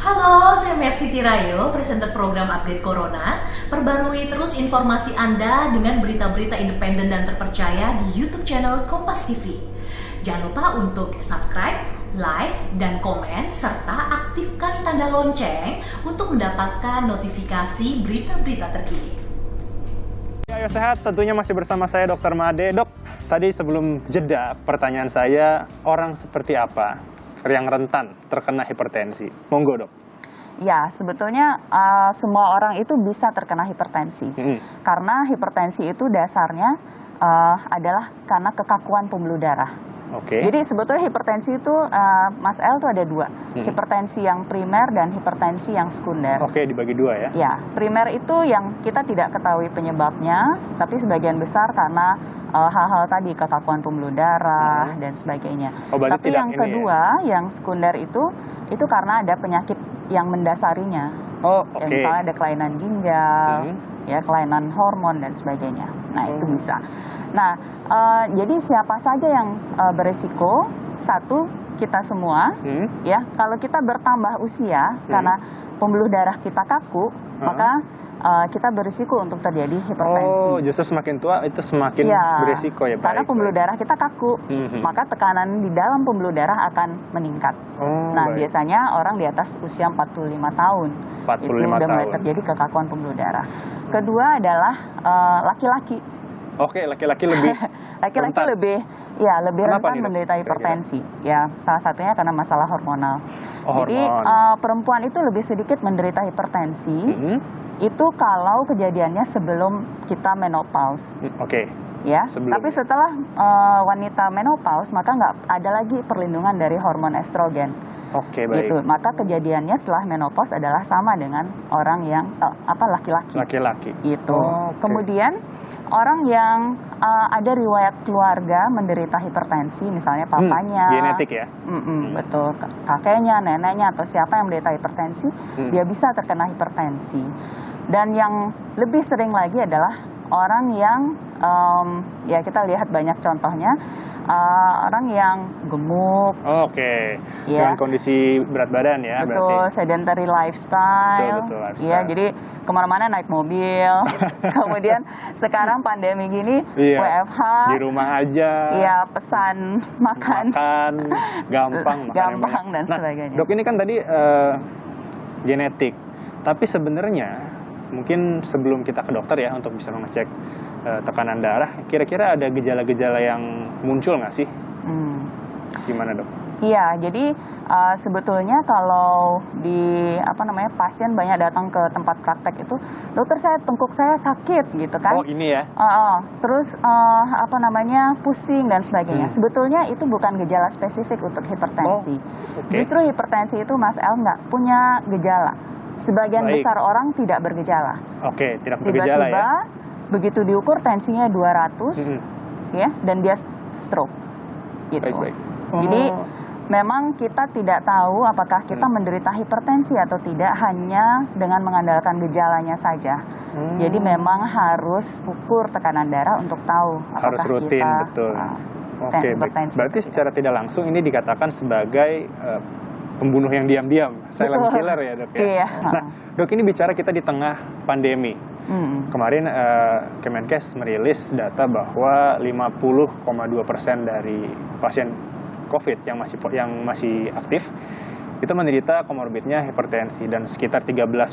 Halo, saya Mercy Tirayo, presenter program Update Corona. Perbarui terus informasi Anda dengan berita-berita independen dan terpercaya di YouTube channel Kompas TV. Jangan lupa untuk subscribe, like, dan komen, serta aktifkan tanda lonceng untuk mendapatkan notifikasi berita-berita terkini. Ayo sehat, tentunya masih bersama saya Dr. Made. Dok, tadi sebelum jeda pertanyaan saya, orang seperti apa yang rentan terkena hipertensi? Monggo, Dok. Ya, sebetulnya semua orang itu bisa terkena hipertensi. Karena hipertensi itu dasarnya adalah karena kekakuan pembuluh darah. Oke. Jadi sebetulnya hipertensi itu, Mas El, itu ada dua. Hipertensi yang primer dan hipertensi yang sekunder. Oke, dibagi dua ya? Ya, primer itu yang kita tidak ketahui penyebabnya, tapi sebagian besar karena hal-hal tadi, kekakuan pembuluh darah dan sebagainya. Oh, berarti Tapi tidak yang ini kedua, yang sekunder itu karena ada penyakit yang mendasarinya. Oh, Ya, oke. misalnya ada kelainan ginjal, ya kelainan hormon dan sebagainya. Nah, itu bisa. Nah, jadi siapa saja yang berisiko? Satu, kita semua. Ya, kalau kita bertambah usia karena pembuluh darah kita kaku, maka kita berisiko untuk terjadi hipertensi. Oh, justru semakin tua itu semakin berisiko ya, Pak? Karena pembuluh darah kita kaku, maka tekanan di dalam pembuluh darah akan meningkat. Nah, biasanya orang di atas usia 45 tahun 45 itu udah mulai tahun. terjadi kekakuan pembuluh darah. Kedua adalah laki-laki. Oke, laki-laki lebih Laki-laki rentan. lebih Kenapa rentan nih, Dok, menderita kira-kira? hipertensi. Ya, salah satunya karena masalah hormonal. Oh, Jadi hormon. perempuan itu lebih sedikit menderita hipertensi. Itu kalau kejadiannya sebelum kita menopause. Oke. Ya, Sebelum. tapi setelah wanita menopause, maka nggak ada lagi perlindungan dari hormon estrogen. Oke, baik. Gitu. Maka kejadiannya setelah menopause adalah sama dengan orang yang laki-laki. Laki-laki. Gitu. Oh, oke. Kemudian orang yang ada riwayat keluarga menderita hipertensi, misalnya papanya, genetik ya? betul, kakeknya, neneknya, atau siapa yang menderita hipertensi, dia bisa terkena hipertensi. Dan yang lebih sering lagi adalah orang yang, ya kita lihat banyak contohnya, orang yang gemuk. Oke. Ya. Dengan kondisi berat badan ya, Betul, berarti. sedentary lifestyle. Betul, lifestyle. Iya, jadi kemana-mana naik mobil. Kemudian sekarang pandemi gini, Iya. WFH. Di rumah aja. Iya, pesan makan. Gampang, makan yang Gampang banyak. dan sebagainya. Dok, ini kan tadi genetik. Tapi sebenarnya mungkin sebelum kita ke dokter ya untuk bisa mengecek tekanan darah, kira-kira ada gejala-gejala yang muncul nggak sih? Gimana, Dok? Iya, jadi sebetulnya kalau di pasien banyak datang ke tempat praktek itu, dokter, tengkuk saya sakit gitu kan. Oh, ini ya. Terus pusing dan sebagainya. Sebetulnya itu bukan gejala spesifik untuk hipertensi. Oke. Justru hipertensi itu, Mas El, nggak punya gejala. Sebagian Baik. besar orang tidak bergejala. Oke, tidak bergejala Tiba-tiba ya. begitu diukur tensinya 200, ya, dan dia stroke. Gitu. Baik. Jadi memang kita tidak tahu apakah kita menderita hipertensi atau tidak hanya dengan mengandalkan gejalanya saja. Jadi memang harus ukur tekanan darah untuk tahu Harus apakah rutin, kita betul. Oke, baik. hipertensi. Berarti atau secara tidak langsung ini dikatakan sebagai pembunuh yang diam-diam, silent Betul. killer ya, Dok ya. Iya. Nah, Dok, ini bicara kita di tengah pandemi. Kemarin Kemenkes merilis data bahwa 50,2% dari pasien COVID yang masih aktif itu menderita komorbidnya hipertensi, dan sekitar 13,2%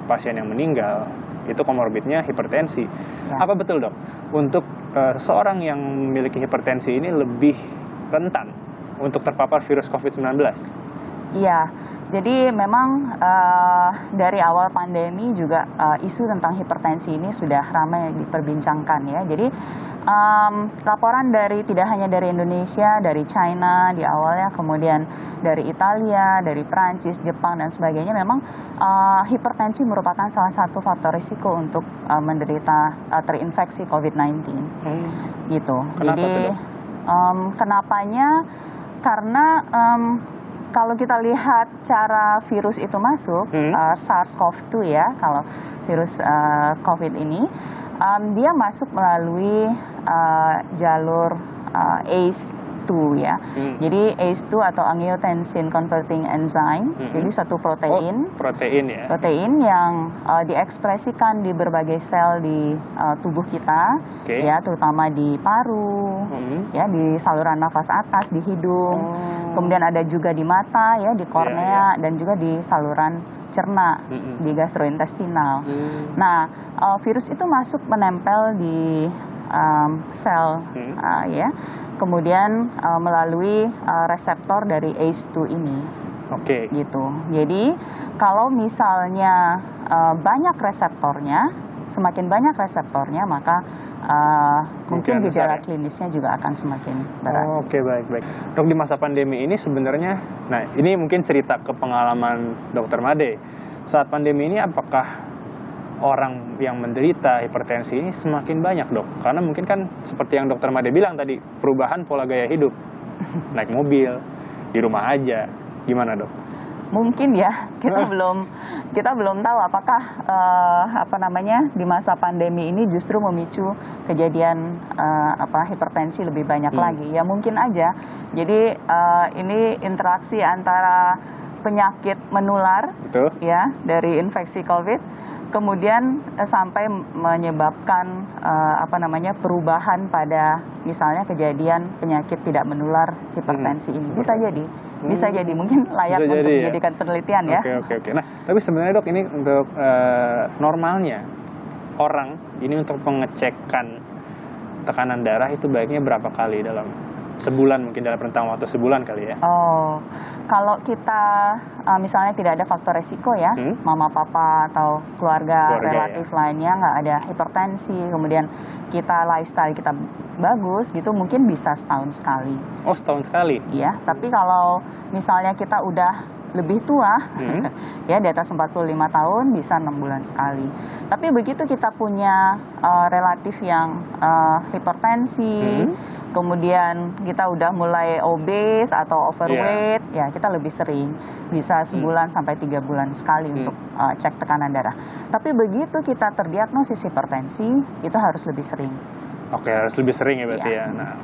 pasien yang meninggal itu komorbidnya hipertensi. Ya. Apa betul, Dok? Untuk seseorang yang memiliki hipertensi ini lebih rentan untuk terpapar virus COVID-19? Iya, jadi memang dari awal pandemi juga isu tentang hipertensi ini sudah ramai diperbincangkan ya. Jadi laporan tidak hanya dari Indonesia, dari China di awalnya, kemudian dari Italia, dari Prancis, Jepang dan sebagainya, memang hipertensi merupakan salah satu faktor risiko untuk menderita terinfeksi COVID-19. Gitu. Kenapa Jadi tuh, Dok? kenapanya? Karena kalau kita lihat cara virus itu masuk, SARS-CoV-2 ya, kalau virus COVID ini, dia masuk melalui jalur ACE ACE2 ya. Jadi ACE2 atau angiotensin converting enzyme, jadi satu protein. Protein ya. Protein yang diekspresikan di berbagai sel di tubuh kita, ya, terutama di paru, ya, di saluran nafas atas, di hidung. Kemudian ada juga di mata, ya, di kornea, dan juga di saluran cerna, di gastrointestinal. Nah, virus itu masuk menempel di sel, ya, kemudian melalui reseptor dari ACE2 ini. Gitu. Jadi kalau misalnya banyak reseptornya, semakin banyak reseptornya, maka mungkin gejala klinisnya juga akan semakin berat. Baik. Dok, di masa pandemi ini sebenarnya, nah ini mungkin cerita ke pengalaman Dr. Made. Saat pandemi ini apakah orang yang menderita hipertensi ini semakin banyak, Dok? Karena mungkin kan seperti yang Dr. Made bilang tadi, perubahan pola gaya hidup, naik mobil, di rumah aja, gimana, Dok? Mungkin ya, kita belum tahu apakah di masa pandemi ini justru memicu kejadian hipertensi lebih banyak lagi. Ya mungkin aja. Jadi ini interaksi antara penyakit menular, ya, dari infeksi COVID, kemudian sampai menyebabkan perubahan pada misalnya kejadian penyakit tidak menular hipertensi ini. Bisa jadi mungkin layak untuk dijadikan penelitian ya. Oke. Nah, tapi sebenarnya, Dok, ini untuk normalnya orang ini untuk pengecekan tekanan darah itu baiknya berapa kali dalam sebulan, mungkin dalam rentang waktu sebulan kali ya? Kalau kita misalnya tidak ada faktor resiko ya, mama papa atau keluarga relatif lainnya nggak ada hipertensi, kemudian kita lifestyle kita bagus gitu, mungkin bisa setahun sekali. Oh, setahun sekali? Iya, tapi kalau misalnya kita udah lebih tua, ya di atas 45 tahun bisa 6 bulan sekali. Tapi begitu kita punya relatif yang hipertensi, kemudian kita udah mulai obes atau overweight, ya kita lebih sering, bisa sebulan sampai 3 bulan sekali untuk cek tekanan darah. Tapi begitu kita terdiagnosis hipertensi, itu harus lebih sering. Harus lebih sering ya berarti ya. Nah,